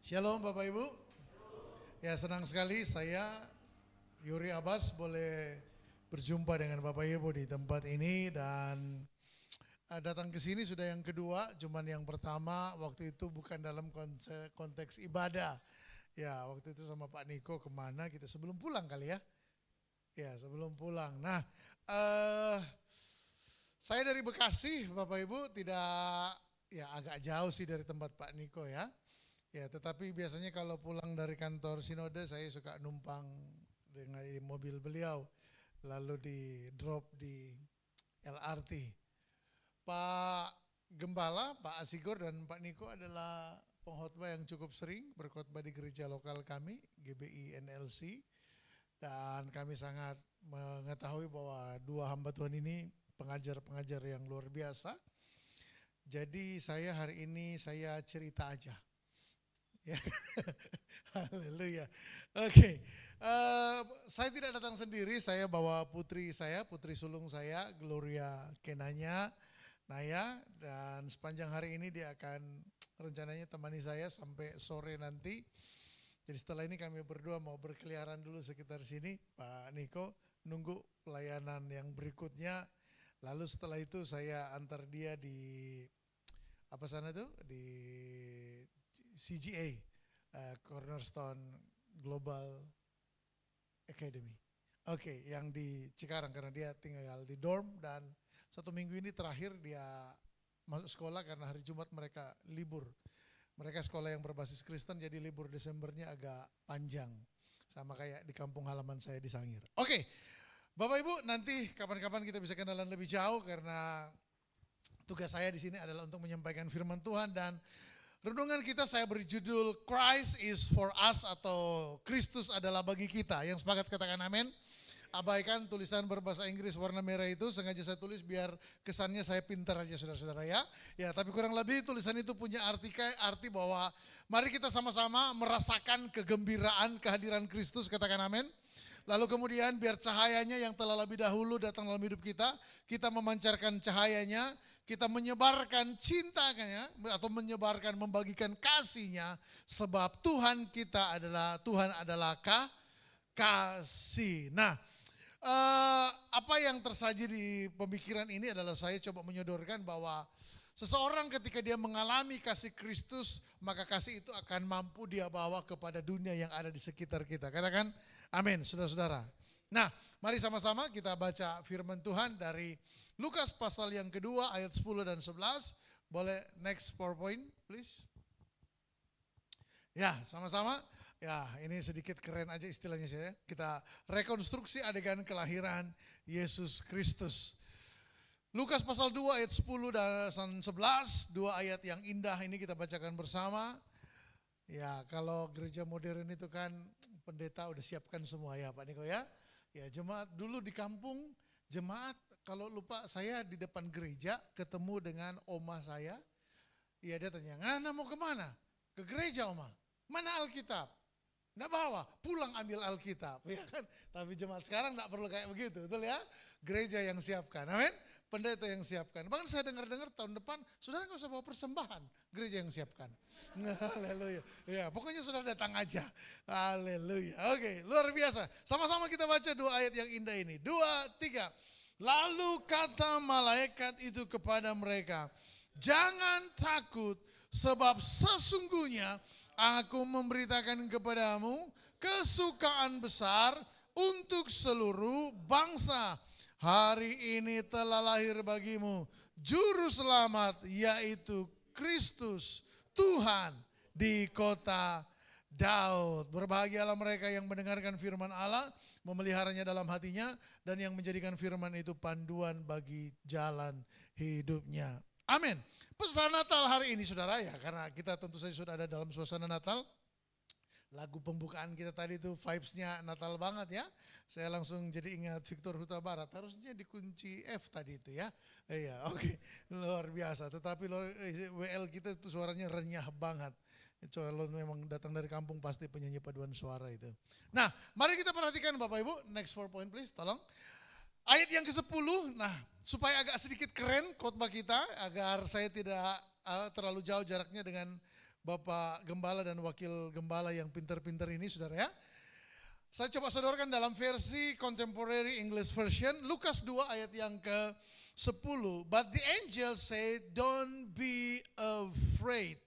Shalom Bapak Ibu. Ya senang sekali saya Yuri Abbas boleh berjumpa dengan Bapak Ibu di tempat ini dan datang ke sini sudah yang kedua, cuman yang pertama waktu itu bukan dalam konteks ibadah. Ya waktu itu sama Pak Niko kemana kita sebelum pulang kali ya. Ya sebelum pulang. Nah saya dari Bekasi Bapak Ibu tidak ya agak jauh sih dari tempat Pak Niko ya. Ya, tetapi biasanya kalau pulang dari kantor sinode saya suka numpang dengan mobil beliau, lalu di drop di LRT. Pak Gembala, Pak Asigor dan Pak Niko adalah pengkhotbah yang cukup sering berkhotbah di gereja lokal kami, GBI NLC, dan kami sangat mengetahui bahwa dua hamba Tuhan ini pengajar-pengajar yang luar biasa. Jadi saya hari ini saya cerita aja. Ya, haleluya. Oke, saya tidak datang sendiri, saya bawa putri saya, putri sulung saya, Gloria Kenanya, Naya, dan sepanjang hari ini dia akan rencananya temani saya sampai sore nanti. Jadi setelah ini kami berdua mau berkeliaran dulu sekitar sini, Pak Niko nunggu pelayanan yang berikutnya. Lalu setelah itu saya antar dia di apa sana tuh di CGA, Cornerstone Global Academy. Oke, yang di Cikarang karena dia tinggal di dorm dan satu minggu ini terakhir dia masuk sekolah karena hari Jumat mereka libur. Mereka sekolah yang berbasis Kristen jadi libur Desembernya agak panjang. Sama kayak di kampung halaman saya di Sangir. Oke, Bapak Ibu nanti kapan-kapan kita bisa kenalan lebih jauh karena tugas saya di sini adalah untuk menyampaikan firman Tuhan dan renungan kita saya beri judul Christ is for us atau Kristus adalah bagi kita. Yang sepakat katakan amin. Abaikan tulisan berbahasa Inggris warna merah itu, sengaja saya tulis biar kesannya saya pintar aja saudara-saudara ya. Ya tapi kurang lebih tulisan itu punya arti bahwa mari kita sama-sama merasakan kegembiraan kehadiran Kristus, katakan amin. Lalu kemudian biar cahayanya yang telah lebih dahulu datang dalam hidup kita memancarkan cahayanya, kita menyebarkan cintanya atau membagikan kasihnya sebab Tuhan adalah kasih. Nah, apa yang tersaji di pemikiran ini adalah saya coba menyodorkan bahwa seseorang ketika dia mengalami kasih Kristus, maka kasih itu akan mampu dia bawa kepada dunia yang ada di sekitar kita. Katakan amin, saudara-saudara. Nah, mari sama-sama kita baca firman Tuhan dari Lukas pasal yang kedua ayat 10 dan 11. Boleh next PowerPoint please. Ya, sama-sama. Ya, ini sedikit keren aja istilahnya saya. Kita rekonstruksi adegan kelahiran Yesus Kristus. Lukas pasal 2 ayat 10 dan 11, dua ayat yang indah ini kita bacakan bersama. Ya, kalau gereja modern itu kan pendeta udah siapkan semua ya Pak Niko ya. Ya, jemaat dulu di kampung, jemaat kalau lupa saya di depan gereja ketemu dengan oma saya. Ya dia tanya, "Ngana mau kemana?" "Ke gereja oma." "Mana Alkitab?" "Nggak bawa, pulang ambil Alkitab." Ya kan? Tapi jemaat sekarang nggak perlu kayak begitu, betul ya? Gereja yang siapkan, amin. Pendeta yang siapkan. Bahkan saya dengar-dengar tahun depan, saudara nggak usah bawa persembahan, gereja yang siapkan. Haleluya. Ya, pokoknya sudah datang aja. Haleluya. Oke, luar biasa. Sama-sama kita baca dua ayat yang indah ini. 2, 3. Lalu kata malaikat itu kepada mereka, "Jangan takut, sebab sesungguhnya aku memberitakan kepadamu kesukaan besar untuk seluruh bangsa. Hari ini telah lahir bagimu juru selamat, yaitu Kristus Tuhan di kota Daud. Berbahagialah mereka yang mendengarkan firman Allah, memeliharanya dalam hatinya, dan yang menjadikan firman itu panduan bagi jalan hidupnya." Amin. Pesan Natal hari ini saudara ya, karena kita tentu saja sudah ada dalam suasana Natal. Lagu pembukaan kita tadi itu vibes-nya Natal banget ya. Saya langsung jadi ingat Victor Huta Barat, harusnya di kunci F tadi itu ya. Iya, oke. Luar biasa. Tetapi WL kita itu suaranya renyah banget. Kalau memang datang dari kampung pasti penyanyi paduan suara itu. Nah, mari kita perhatikan Bapak Ibu, next PowerPoint please, tolong. Ayat yang ke-10, nah supaya agak sedikit keren khotbah kita, agar saya tidak terlalu jauh jaraknya dengan Bapak Gembala dan Wakil Gembala yang pinter-pinter ini, saudara ya. Saya coba sodorkan dalam versi Contemporary English Version, Lukas 2 ayat yang ke-10. But the angel said, don't be afraid.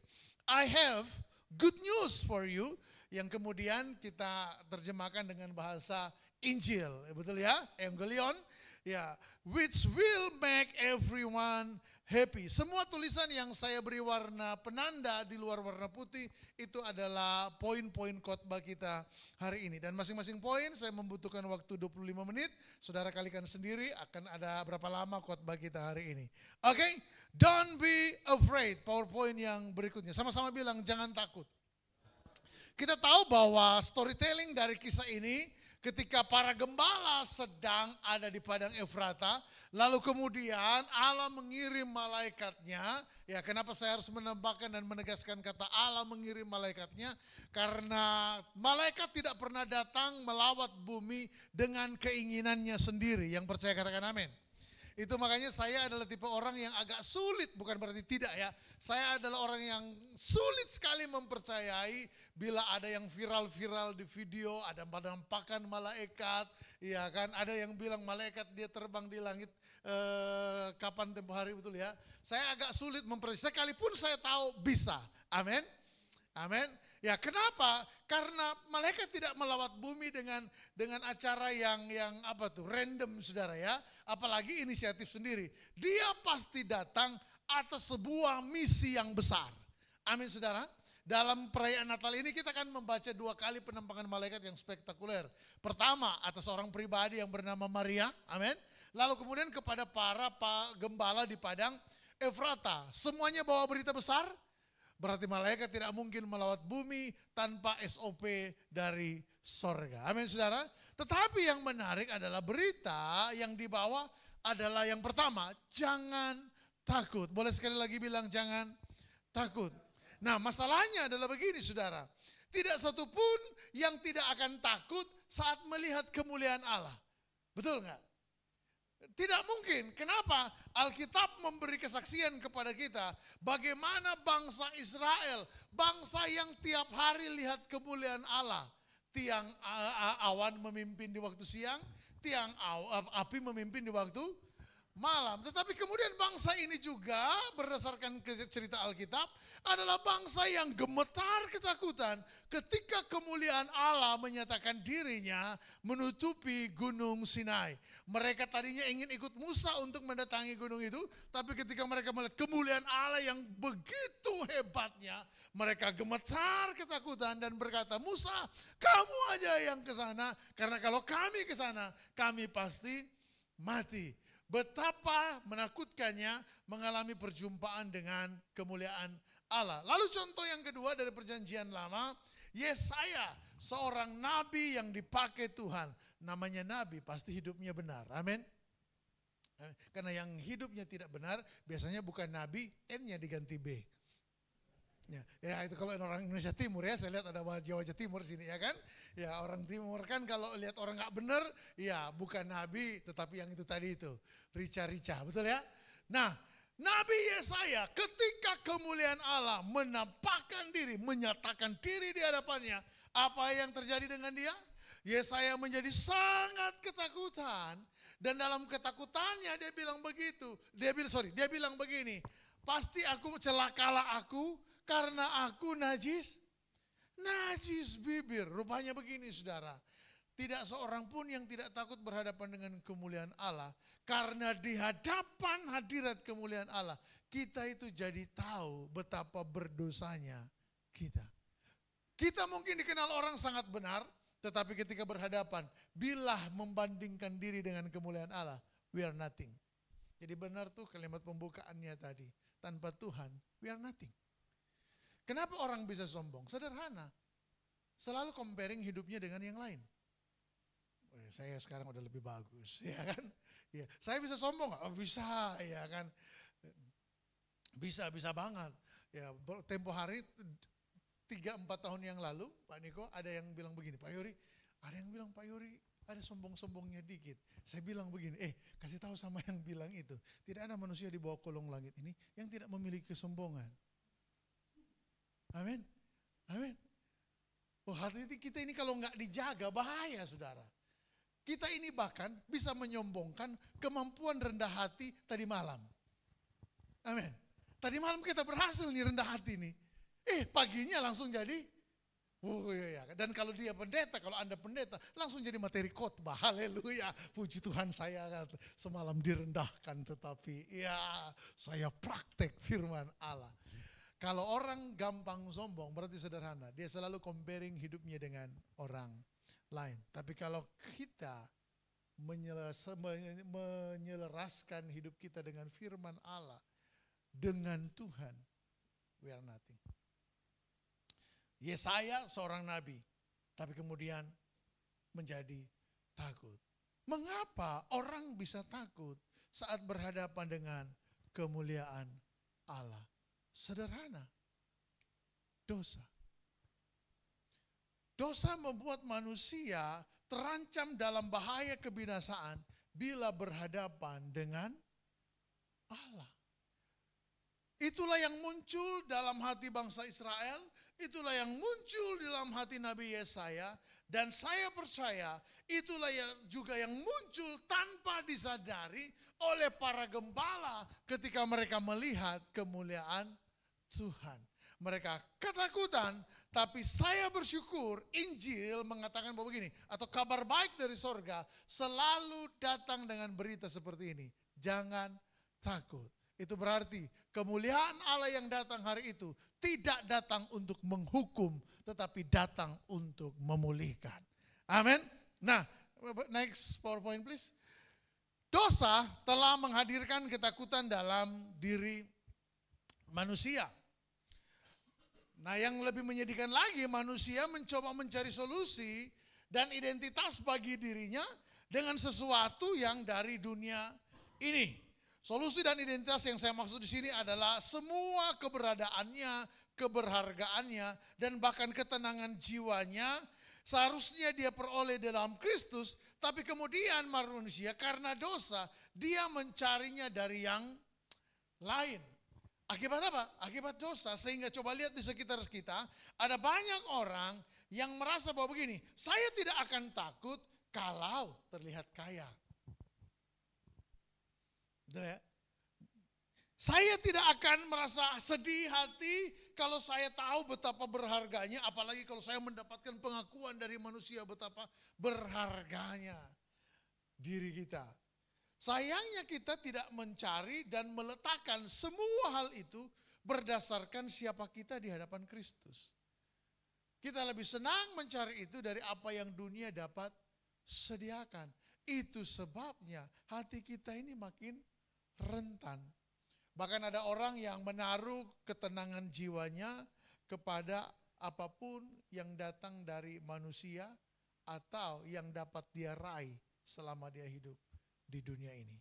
I have good news for you. Yang kemudian kita terjemahkan dengan bahasa Injil. Betul ya? Evangelion. Ya, which will make everyone happy. Semua tulisan yang saya beri warna penanda di luar warna putih itu adalah poin-poin khotbah kita hari ini. Dan masing-masing poin saya membutuhkan waktu 25 menit. Saudara kalikan sendiri akan ada berapa lama khotbah kita hari ini. Oke, don't be afraid. PowerPoint yang berikutnya. Sama-sama bilang jangan takut. Kita tahu bahwa storytelling dari kisah ini ketika para gembala sedang ada di padang Efrata, lalu kemudian Allah mengirim malaikatnya. Ya, kenapa saya harus menambahkan dan menegaskan kata Allah mengirim malaikatnya? Karena malaikat tidak pernah datang melawat bumi dengan keinginannya sendiri. Yang percaya katakan amin. Itu makanya saya adalah tipe orang yang agak sulit, bukan berarti tidak ya. Saya adalah orang yang sulit sekali mempercayai bila ada yang viral-viral di video, ada penampakan malaikat, ya kan. Ada yang bilang malaikat dia terbang di langit kapan tempo hari, betul ya. Saya agak sulit mempercayai, sekalipun saya tahu bisa. Amin. Amin. Ya, kenapa? Karena malaikat tidak melawat bumi dengan acara yang apa tuh, random, saudara ya. Apalagi inisiatif sendiri. Dia pasti datang atas sebuah misi yang besar. Amin, saudara. Dalam perayaan Natal ini kita akan membaca 2 kali penampakan malaikat yang spektakuler. Pertama atas orang pribadi yang bernama Maria, amin. Lalu kemudian kepada para gembala di padang Efrata. Semuanya bawa berita besar. Berarti malaikat tidak mungkin melawat bumi tanpa SOP dari sorga. Amin, saudara. Tetapi yang menarik adalah berita yang dibawa adalah yang pertama, jangan takut. Boleh sekali lagi bilang jangan takut. Nah, masalahnya adalah begini, saudara. Tidak satupun yang tidak akan takut saat melihat kemuliaan Allah. Betul nggak? Tidak mungkin. Kenapa? Alkitab memberi kesaksian kepada kita bagaimana bangsa Israel, bangsa yang tiap hari lihat kemuliaan Allah. Tiang awan memimpin di waktu siang, tiang api memimpin di waktu malam. Tetapi kemudian bangsa ini juga berdasarkan cerita Alkitab adalah bangsa yang gemetar ketakutan ketika kemuliaan Allah menyatakan dirinya menutupi gunung Sinai. Mereka tadinya ingin ikut Musa untuk mendatangi gunung itu, tapi ketika mereka melihat kemuliaan Allah yang begitu hebatnya, mereka gemetar ketakutan dan berkata, Musa, kamu aja yang ke sana, karena kalau kami ke sana, kami pasti mati. Betapa menakutkannya mengalami perjumpaan dengan kemuliaan Allah. Lalu contoh yang kedua dari perjanjian lama, Yesaya, seorang nabi yang dipakai Tuhan. Namanya nabi, pasti hidupnya benar. Amin. Karena yang hidupnya tidak benar, biasanya bukan nabi, N-nya diganti B. Ya itu kalau orang Indonesia Timur ya, saya lihat ada wajah-wajah Timur sini ya kan. Ya orang Timur kan kalau lihat orang gak benar, ya bukan nabi tetapi yang itu tadi itu, rica-rica, betul ya. Nah, Nabi Yesaya ketika kemuliaan Allah menampakkan diri, menyatakan diri di hadapannya, apa yang terjadi dengan dia? Yesaya menjadi sangat ketakutan dan dalam ketakutannya dia bilang begitu. Dia bilang begini, pasti celakalah aku karena aku najis bibir. Rupanya begini, saudara. Tidak seorang pun yang tidak takut berhadapan dengan kemuliaan Allah. Karena di hadapan hadirat kemuliaan Allah, kita itu jadi tahu betapa berdosanya kita. Kita mungkin dikenal orang sangat benar, tetapi ketika berhadapan, bila membandingkan diri dengan kemuliaan Allah, we are nothing. Jadi benar tuh kalimat pembukaannya tadi. Tanpa Tuhan, we are nothing. Kenapa orang bisa sombong? Sederhana. Selalu comparing hidupnya dengan yang lain. Saya sekarang udah lebih bagus, ya kan? Ya, saya bisa sombong nggak? Oh, bisa, ya kan? Bisa banget. Ya, tempo hari 3-4 tahun yang lalu, Pak Niko ada yang bilang begini, Pak Yori, ada sombong-sombongnya dikit. Saya bilang begini, kasih tahu sama yang bilang itu, tidak ada manusia di bawah kolong langit ini yang tidak memiliki kesombongan. Amin. Amin. Oh, hati kita ini kalau nggak dijaga bahaya, saudara. Kita ini bahkan bisa menyombongkan kemampuan rendah hati tadi malam. Amin. Tadi malam kita berhasil nih rendah hati nih. Paginya langsung jadi. Oh iya. Dan kalau dia pendeta, kalau Anda pendeta, langsung jadi materi khotbah. Haleluya. Puji Tuhan, saya semalam direndahkan, tetapi ya saya praktek firman Allah. Kalau orang gampang sombong berarti sederhana. Dia selalu comparing hidupnya dengan orang lain. Tapi kalau kita menyelaraskan hidup kita dengan firman Allah, dengan Tuhan, we are nothing. Yesaya seorang nabi, tapi kemudian menjadi takut. Mengapa orang bisa takut saat berhadapan dengan kemuliaan Allah? Sederhana, dosa. Dosa membuat manusia terancam dalam bahaya kebinasaan bila berhadapan dengan Allah. Itulah yang muncul dalam hati bangsa Israel, itulah yang muncul dalam hati Nabi Yesaya, dan saya percaya itulah yang juga yang muncul tanpa disadari oleh para gembala ketika mereka melihat kemuliaan Tuhan. Mereka ketakutan, tapi saya bersyukur Injil mengatakan bahwa begini, atau kabar baik dari sorga selalu datang dengan berita seperti ini. Jangan takut. Itu berarti kemuliaan Allah yang datang hari itu tidak datang untuk menghukum, tetapi datang untuk memulihkan. Amin. Nah, next PowerPoint please. Dosa telah menghadirkan ketakutan dalam diri manusia. Nah, yang lebih menyedihkan lagi, manusia mencoba mencari solusi dan identitas bagi dirinya dengan sesuatu yang dari dunia ini. Solusi dan identitas yang saya maksud di sini adalah semua keberadaannya, keberhargaannya, dan bahkan ketenangan jiwanya seharusnya dia peroleh dalam Kristus, tapi kemudian manusia karena dosa, dia mencarinya dari yang lain. Akibat apa? Akibat dosa. Sehingga coba lihat di sekitar kita, ada banyak orang yang merasa bahwa begini, saya tidak akan takut kalau terlihat kaya. Saya tidak akan merasa sedih hati kalau saya tahu betapa berharganya, apalagi kalau saya mendapatkan pengakuan dari manusia betapa berharganya diri kita. Sayangnya kita tidak mencari dan meletakkan semua hal itu berdasarkan siapa kita di hadapan Kristus. Kita lebih senang mencari itu dari apa yang dunia dapat sediakan. Itu sebabnya hati kita ini makin rentan. Bahkan ada orang yang menaruh ketenangan jiwanya kepada apapun yang datang dari manusia atau yang dapat dia raih selama dia hidup di dunia ini.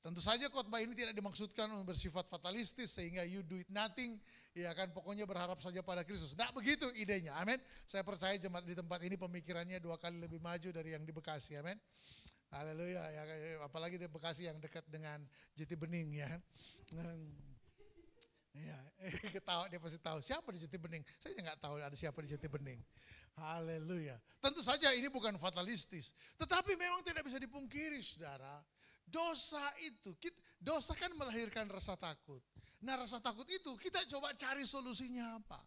Tentu saja khotbah ini tidak dimaksudkan untuk bersifat fatalistis sehingga you do it nothing, ya kan, pokoknya berharap saja pada Kristus. Tidak begitu idenya, amin. Saya percaya jemaat di tempat ini pemikirannya 2 kali lebih maju dari yang di Bekasi, amin. Haleluya, ya, apalagi di Bekasi yang dekat dengan Jati Bening, ya. Ya, ketawa dia pasti tahu siapa di Jati Bening. Saya nggak tahu ada siapa di Jati Bening. Haleluya. Tentu saja ini bukan fatalistis, tetapi memang tidak bisa dipungkiri, saudara. Dosa itu, dosa kan melahirkan rasa takut. Nah, rasa takut itu kita coba cari solusinya apa?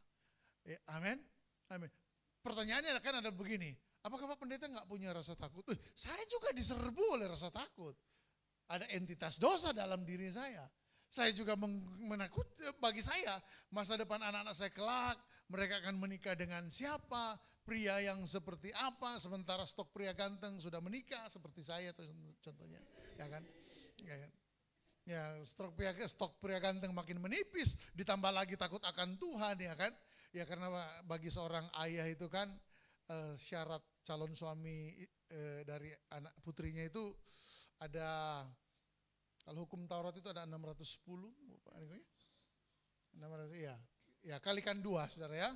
Amin. Amin. Pertanyaannya kan ada begini, apakah Pak Pendeta nggak punya rasa takut? Saya juga diserbu oleh rasa takut. Ada entitas dosa dalam diri saya. Saya juga menakut, bagi saya masa depan anak-anak saya kelak, mereka akan menikah dengan siapa, pria yang seperti apa, sementara stok pria ganteng sudah menikah seperti saya contohnya, ya kan? Ya, stok pria ganteng makin menipis, ditambah lagi takut akan Tuhan, ya kan? Ya karena bagi seorang ayah itu kan syarat calon suami dari anak putrinya itu ada, kalau hukum Taurat itu ada 610, 600, ya kalikan 2, saudara ya,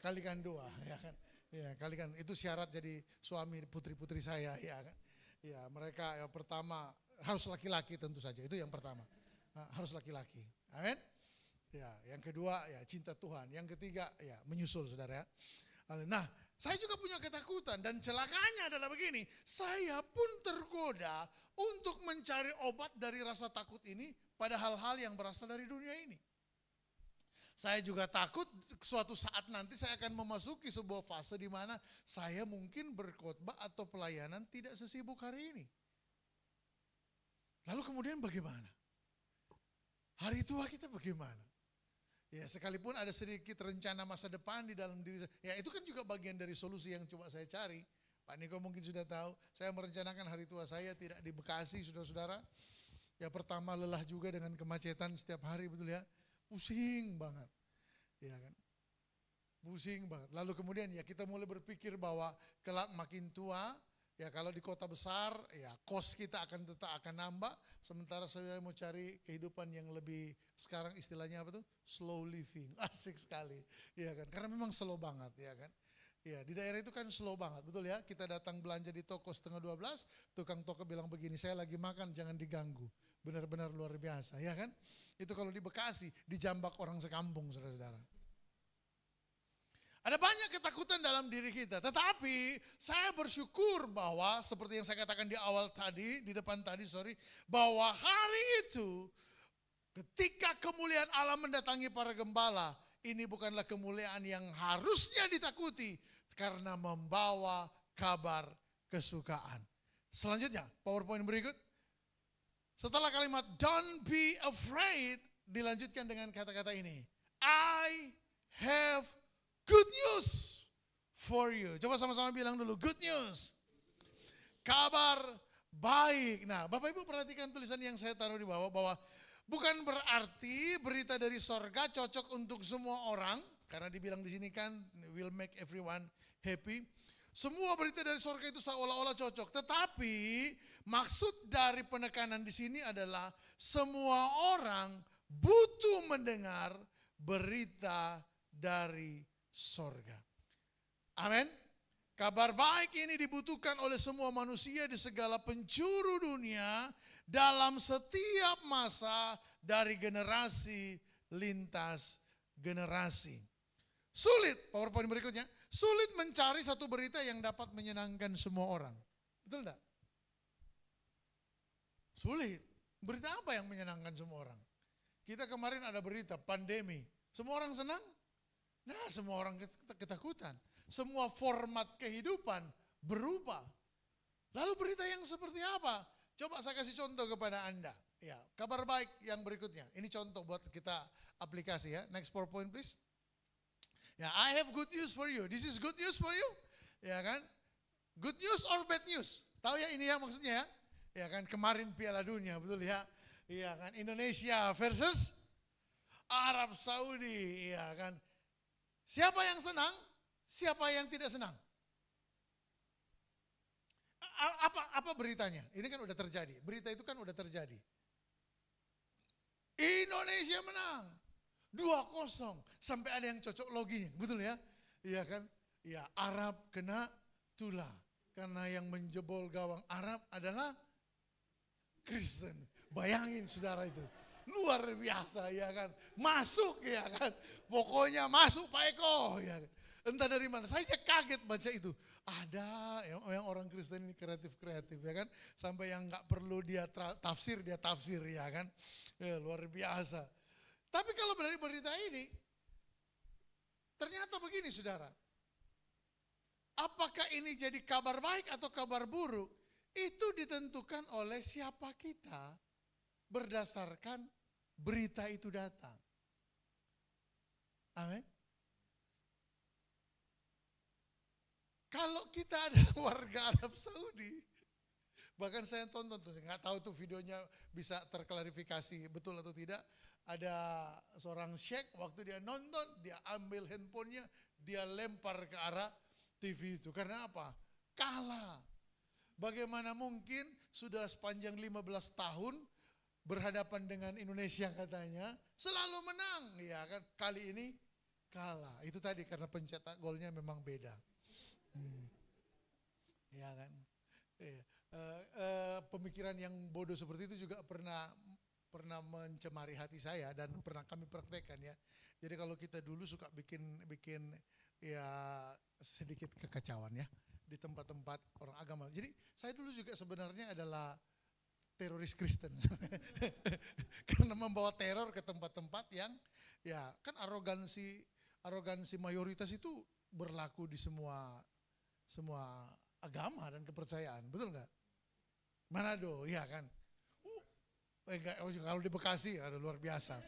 kalikan 2, ya kan, ya kalikan, itu syarat jadi suami putri-putri saya, ya kan, ya mereka yang pertama harus laki-laki tentu saja, itu yang pertama, harus laki-laki, amin, Ya, yang kedua ya cinta Tuhan. Yang ketiga ya menyusul saudara ya. Nah, saya juga punya ketakutan dan celakanya adalah begini. Saya pun tergoda untuk mencari obat dari rasa takut ini pada hal-hal yang berasal dari dunia ini. Saya juga takut suatu saat nanti saya akan memasuki sebuah fase di mana saya mungkin berkhotbah atau pelayanan tidak sesibuk hari ini. Lalu kemudian bagaimana? Hari tua kita bagaimana? Ya sekalipun ada sedikit rencana masa depan di dalam diri saya. Ya itu kan juga bagian dari solusi yang coba saya cari. Pak Niko mungkin sudah tahu, saya merencanakan hari tua saya tidak di Bekasi, saudara-saudara. Ya pertama lelah juga dengan kemacetan setiap hari, betul ya. Pusing banget. Ya kan. Pusing banget. Lalu kemudian ya kita mulai berpikir bahwa kelak makin tua, ya kalau di kota besar, ya kos kita tetap akan nambah. Sementara saya mau cari kehidupan yang lebih, sekarang istilahnya apa tuh? Slow living. Asik sekali. Ya kan, karena memang slow banget ya kan. Ya di daerah itu kan slow banget, betul ya. Kita datang belanja di toko setengah 12, tukang toko bilang begini, saya lagi makan jangan diganggu. Benar-benar luar biasa ya kan. Itu kalau di Bekasi, dijambak orang sekampung saudara-saudara. Ada banyak ketakutan dalam diri kita, tetapi saya bersyukur bahwa seperti yang saya katakan di awal tadi, di depan tadi, bahwa hari itu ketika kemuliaan Allah mendatangi para gembala, ini bukanlah kemuliaan yang harusnya ditakuti karena membawa kabar kesukaan. Selanjutnya, PowerPoint berikut. Setelah kalimat don't be afraid, dilanjutkan dengan kata-kata ini. I have good news for you. Coba sama-sama bilang dulu, good news. Kabar baik. Nah, Bapak Ibu perhatikan tulisan yang saya taruh di bawah, bahwa bukan berarti berita dari sorga cocok untuk semua orang. Karena dibilang di sini kan, will make everyone happy. Semua berita dari sorga itu seolah-olah cocok. Tetapi maksud dari penekanan di sini adalah semua orang butuh mendengar berita dari sorga. Amin. Kabar baik ini dibutuhkan oleh semua manusia di segala penjuru dunia dalam setiap masa dari generasi lintas generasi. Sulit, PowerPoint berikutnya, sulit mencari satu berita yang dapat menyenangkan semua orang. Betul enggak? Sulit. Berita apa yang menyenangkan semua orang? Kita kemarin ada berita pandemi. Semua orang senang? Nah, semua orang ketakutan. Semua format kehidupan berubah. Lalu berita yang seperti apa? Coba saya kasih contoh kepada Anda. Ya, kabar baik yang berikutnya. Ini contoh buat kita aplikasi ya. Next PowerPoint please. Ya, I have good news for you. This is good news for you. Ya kan? Good news or bad news? Tahu ya ini ya maksudnya ya? Ya kan, kemarin Piala Dunia, betul ya? Iya kan, Indonesia versus Arab Saudi, ya kan? Siapa yang senang? Siapa yang tidak senang? Apa beritanya? Ini kan udah terjadi. Berita itu kan udah terjadi. Indonesia menang 2-0 sampai ada yang cocok loginya, betul ya? Iya kan? Ya, Arab kena tulah karena yang menjebol gawang Arab adalah Kristen. Bayangin saudara itu. Luar biasa ya kan. Masuk ya kan. Pokoknya masuk Pak Eko ya kan. Entah dari mana. Saya kaget baca itu. Ada yang orang Kristen ini kreatif-kreatif ya kan. Sampai yang nggak perlu dia tafsir ya kan. Ya, luar biasa. Tapi kalau dari berita ini, ternyata begini saudara. Apakah ini jadi kabar baik atau kabar buruk? Itu ditentukan oleh siapa kita berdasarkan berita itu datang. Amin. Kalau kita adalah warga Arab Saudi, bahkan saya tonton tuh, nggak tahu tuh videonya bisa terklarifikasi betul atau tidak. Ada seorang syekh waktu dia nonton, dia ambil handphonenya, dia lempar ke arah TV itu. Karena apa? Kalah. Bagaimana mungkin sudah sepanjang 15 tahun berhadapan dengan Indonesia katanya, selalu menang. Ya kan, kali ini kalah. Itu tadi karena pencetak golnya memang beda. Ya kan. Pemikiran yang bodoh seperti itu juga pernah pernah mencemari hati saya dan pernah kami praktekkan ya. Jadi kalau kita dulu suka bikin ya sedikit kekacauan ya di tempat-tempat orang agama. Jadi saya dulu juga sebenarnya adalah teroris Kristen. Karena membawa teror ke tempat-tempat yang ya kan arogansi mayoritas itu berlaku di semua agama dan kepercayaan, betul nggak? Manado, iya kan? Kalau di Bekasi ada luar biasa.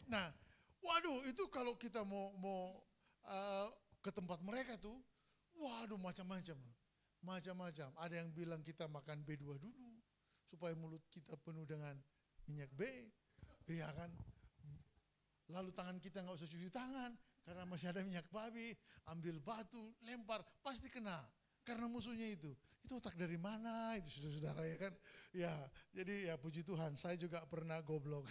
Nah, waduh itu kalau kita mau ke tempat mereka tuh, waduh macam-macam. Ada yang bilang kita makan B2 dulu supaya mulut kita penuh dengan minyak B, iya kan? Lalu tangan kita nggak usah cuci tangan karena masih ada minyak babi. Ambil batu, lempar, pasti kena. Karena musuhnya itu otak dari mana itu saudara-saudara ya kan? Ya, jadi ya puji Tuhan, saya juga pernah goblok.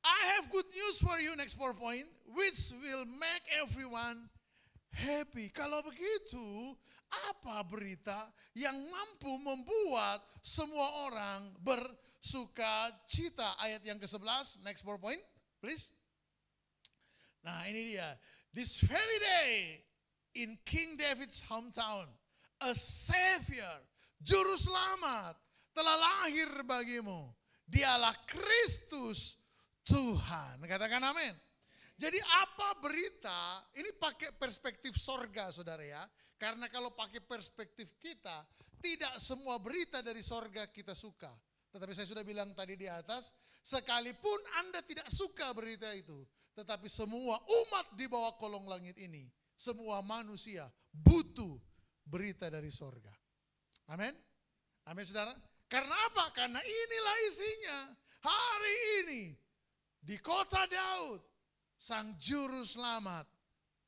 I have good news for you, next PowerPoint, which will make everyone happy. Kalau begitu, apa berita yang mampu membuat semua orang bersuka cita? Ayat yang ke-11, next PowerPoint, please. Nah ini dia, this very day in King David's hometown, a Savior, Juru Selamat telah lahir bagimu. Dialah Kristus Tuhan. Katakan amin. Jadi apa berita, ini pakai perspektif sorga saudara ya. Karena kalau pakai perspektif kita, tidak semua berita dari sorga kita suka. Tetapi saya sudah bilang tadi di atas, sekalipun Anda tidak suka berita itu, tetapi semua umat di bawah kolong langit ini, semua manusia butuh berita dari sorga. Amin. Amin saudara. Karena apa? Karena inilah isinya. Hari ini di kota Daud, Sang Juru Selamat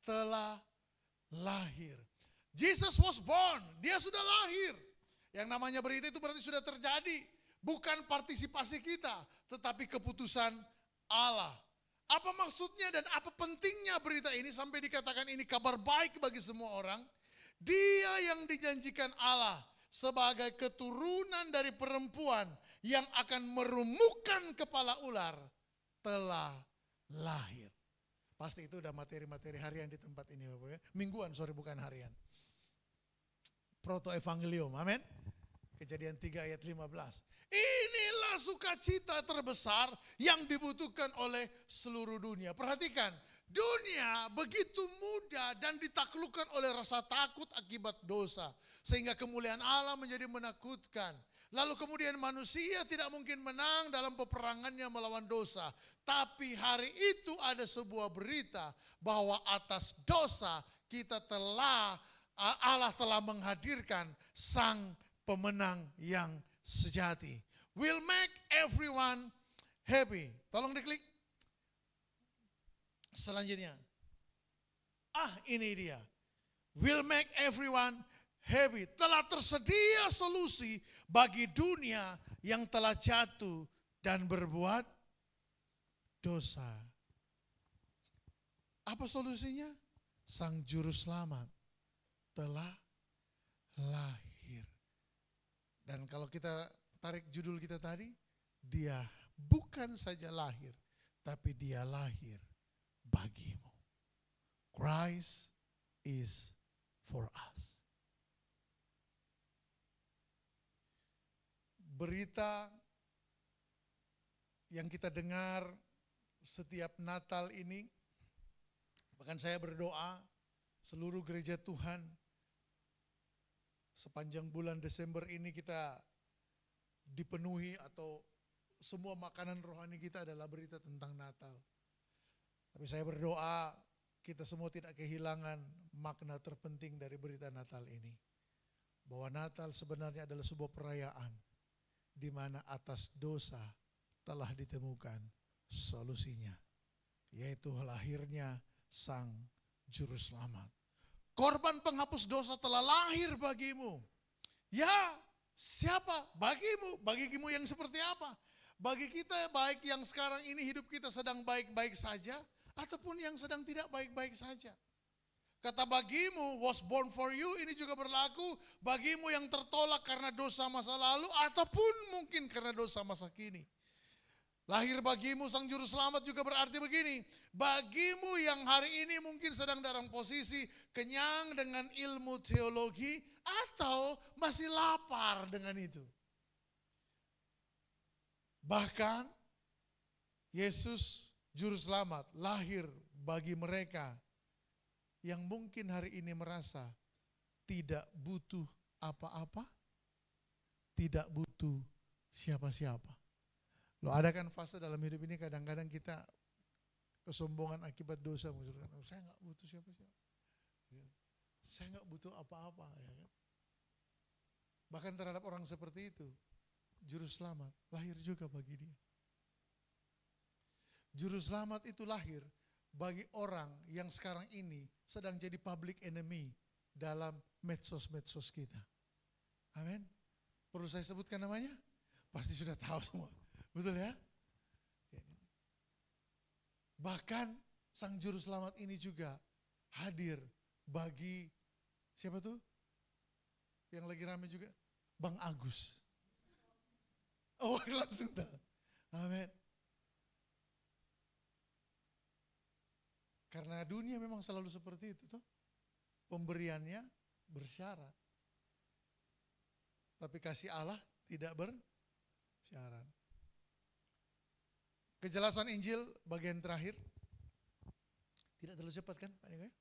telah lahir. Jesus was born, dia sudah lahir. Yang namanya berita itu berarti sudah terjadi. Bukan partisipasi kita, tetapi keputusan Allah. Apa maksudnya dan apa pentingnya berita ini sampai dikatakan ini kabar baik bagi semua orang? Dia yang dijanjikan Allah sebagai keturunan dari perempuan yang akan merumukkan kepala ular telah lahir. Pasti itu udah materi-materi harian di tempat ini Bapak ya. Mingguan, bukan harian. Proto Evangelium, amin. Kejadian 3 ayat 15. Inilah sukacita terbesar yang dibutuhkan oleh seluruh dunia. Perhatikan, dunia begitu mudah dan ditaklukkan oleh rasa takut akibat dosa. Sehingga kemuliaan Allah menjadi menakutkan. Lalu kemudian manusia tidak mungkin menang dalam peperangannya melawan dosa. Tapi hari itu ada sebuah berita bahwa atas dosa Allah telah menghadirkan sang pemenang yang sejati. Will make everyone happy. Tolong diklik. Selanjutnya. Ini dia. Will make everyone happy. Telah tersedia solusi bagi dunia yang telah jatuh dan berbuat dosa. Apa solusinya? Sang Juru Selamat telah lahir. Dan kalau kita tarik judul kita tadi, dia bukan saja lahir, tapi dia lahir bagimu. Christ is for us. Berita yang kita dengar setiap Natal ini, bahkan saya berdoa seluruh gereja Tuhan sepanjang bulan Desember ini kita dipenuhi atau semua makanan rohani kita adalah berita tentang Natal. Tapi saya berdoa kita semua tidak kehilangan makna terpenting dari berita Natal ini. Bahwa Natal sebenarnya adalah sebuah perayaan di mana atas dosa telah ditemukan solusinya, yaitu lahirnya Sang Juru Selamat. Korban penghapus dosa telah lahir bagimu. Ya, siapa? Bagimu yang seperti apa? Bagi kita baik yang sekarang ini hidup kita sedang baik-baik saja, ataupun yang sedang tidak baik-baik saja. Kata bagimu, was born for you, ini juga berlaku bagimu yang tertolak karena dosa masa lalu ataupun mungkin karena dosa masa kini. Lahir bagimu sang juru selamat juga berarti begini, bagimu yang hari ini mungkin sedang dalam posisi kenyang dengan ilmu teologi atau masih lapar dengan itu. Bahkan Yesus juru selamat lahir bagi mereka yang mungkin hari ini merasa tidak butuh apa-apa, tidak butuh siapa-siapa. Loh, ada kan fase dalam hidup ini kadang-kadang kita kesombongan akibat dosa. Saya nggak butuh siapa-siapa, saya nggak butuh apa-apa, ya kan? Bahkan terhadap orang seperti itu, juru selamat lahir juga bagi dia. Juru selamat itu lahir bagi orang yang sekarang ini sedang jadi public enemy dalam medsos-medsos kita. Amin. Perlu saya sebutkan namanya? Pasti sudah tahu semua. Betul ya? Bahkan sang juru selamat ini juga hadir bagi siapa tuh? Yang lagi rame juga? Bang Agus. Oh, langsung tahu. Amin. Karena dunia memang selalu seperti itu tuh. Pemberiannya bersyarat. Tapi kasih Allah tidak bersyarat. Kejelasan Injil bagian terakhir. Tidak terlalu cepat kan Pak Niko?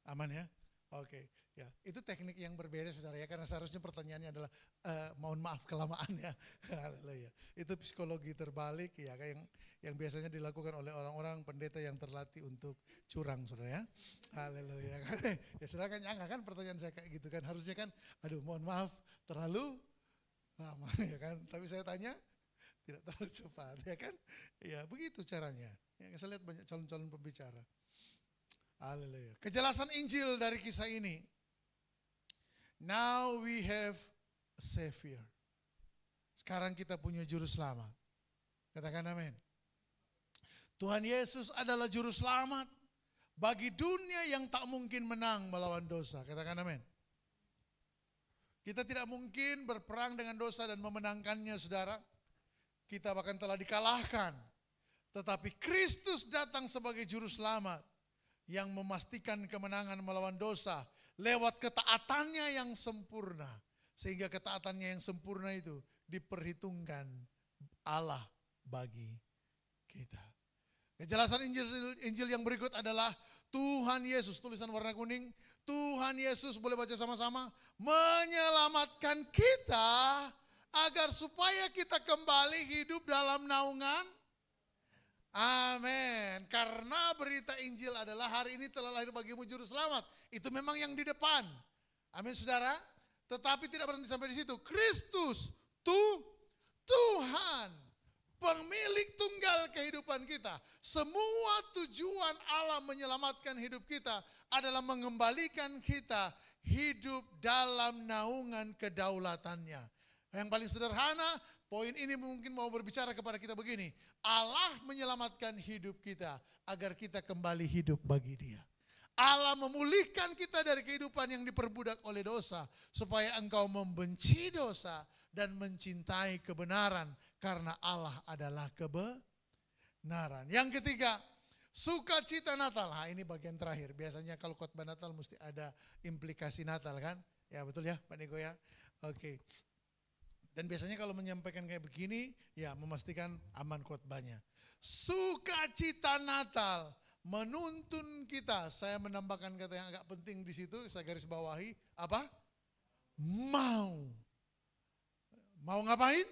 Aman ya? Oke. Ya, itu teknik yang berbeda saudara ya, karena seharusnya pertanyaannya adalah mohon maaf kelamaan ya. Haleluya. Itu psikologi terbalik ya, kayak yang biasanya dilakukan oleh orang-orang pendeta yang terlatih untuk curang saudara ya. Haleluya. Ya saudara kan nyangka kan pertanyaan saya kayak gitu kan, harusnya kan aduh mohon maaf terlalu lama ya kan. Tapi saya tanya tidak terlalu cepat ya kan. Ya begitu caranya. Ya, saya lihat banyak calon-calon pembicara. Haleluya. Kejelasan Injil dari kisah ini. Now we have a Savior. Sekarang kita punya juru selamat. Katakan amin. Tuhan Yesus adalah juru selamat bagi dunia yang tak mungkin menang melawan dosa. Katakan amin. Kita tidak mungkin berperang dengan dosa dan memenangkannya saudara. Kita bahkan telah dikalahkan. Tetapi Kristus datang sebagai juru selamat yang memastikan kemenangan melawan dosa lewat ketaatannya yang sempurna. Sehingga ketaatannya yang sempurna itu diperhitungkan Allah bagi kita. Kejelasan Injil yang berikut adalah Tuhan Yesus, tulisan warna kuning, Tuhan Yesus, boleh baca sama-sama, menyelamatkan kita agar supaya kita kembali hidup dalam naungan. Amin. Karena berita Injil adalah hari ini telah lahir bagimu juru selamat. Itu memang yang di depan. Amin saudara. Tetapi tidak berhenti sampai di situ. Kristus, Tuhan, pemilik tunggal kehidupan kita. Semua tujuan Allah menyelamatkan hidup kita adalah mengembalikan kita hidup dalam naungan kedaulatannya. Yang paling sederhana, poin ini mungkin mau berbicara kepada kita begini. Allah menyelamatkan hidup kita agar kita kembali hidup bagi Dia. Allah memulihkan kita dari kehidupan yang diperbudak oleh dosa. Supaya engkau membenci dosa dan mencintai kebenaran. Karena Allah adalah kebenaran. Yang ketiga, sukacita Natal. Nah, ini bagian terakhir. Biasanya kalau khotbah Natal mesti ada implikasi Natal kan? Ya betul ya Pak Niko ya? Oke. Dan biasanya kalau menyampaikan kayak begini, ya memastikan aman khotbahnya. Sukacita Natal menuntun kita. Saya menambahkan kata yang agak penting di situ, saya garis bawahi. Apa? Mau. Mau ngapain?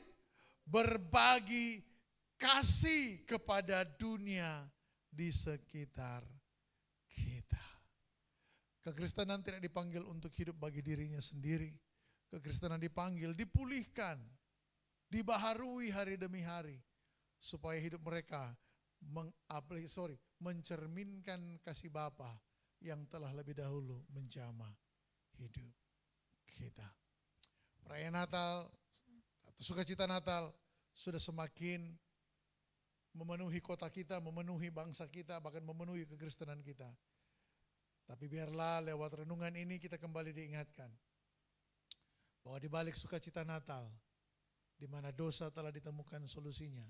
Berbagi kasih kepada dunia di sekitar kita. Kekristenan tidak dipanggil untuk hidup bagi dirinya sendiri. Kekristenan dipanggil, dipulihkan, dibaharui hari demi hari. Supaya hidup mereka mencerminkan kasih Bapa yang telah lebih dahulu menjamah hidup kita. Perayaan Natal atau sukacita Natal sudah semakin memenuhi kota kita, memenuhi bangsa kita, bahkan memenuhi kekristenan kita. Tapi biarlah lewat renungan ini kita kembali diingatkan bahwa di balik sukacita Natal, di mana dosa telah ditemukan solusinya,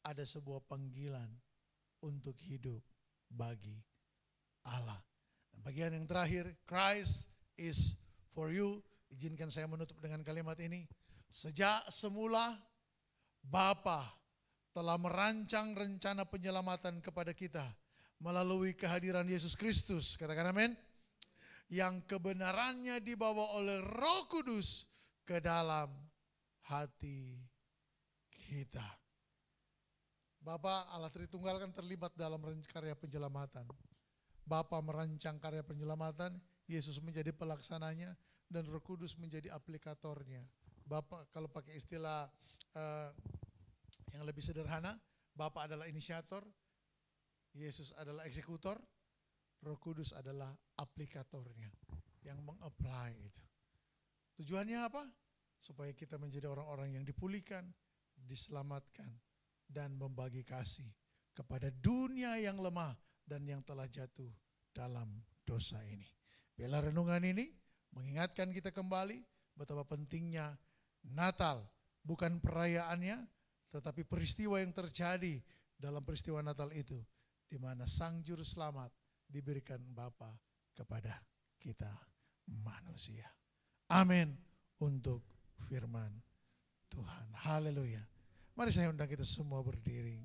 ada sebuah panggilan untuk hidup bagi Allah. Dan bagian yang terakhir, Christ is for you. Izinkan saya menutup dengan kalimat ini. Sejak semula Bapa telah merancang rencana penyelamatan kepada kita melalui kehadiran Yesus Kristus. Katakan amin. Yang kebenarannya dibawa oleh Roh Kudus ke dalam hati kita. Bapa Allah Tritunggal kan terlibat dalam karya penyelamatan. Bapa merancang karya penyelamatan, Yesus menjadi pelaksananya, dan Roh Kudus menjadi aplikatornya. Bapa kalau pakai istilah yang lebih sederhana, Bapa adalah inisiator, Yesus adalah eksekutor, Roh Kudus adalah aplikatornya yang meng-apply itu. Tujuannya apa? Supaya kita menjadi orang-orang yang dipulihkan, diselamatkan, dan membagi kasih kepada dunia yang lemah dan yang telah jatuh dalam dosa ini. Biarlah renungan ini mengingatkan kita kembali betapa pentingnya Natal, bukan perayaannya, tetapi peristiwa yang terjadi dalam peristiwa Natal itu, di mana Sang Juru Selamat diberikan Bapa kepada kita manusia. Amin untuk firman Tuhan. Haleluya. Mari saya undang kita semua berdiri.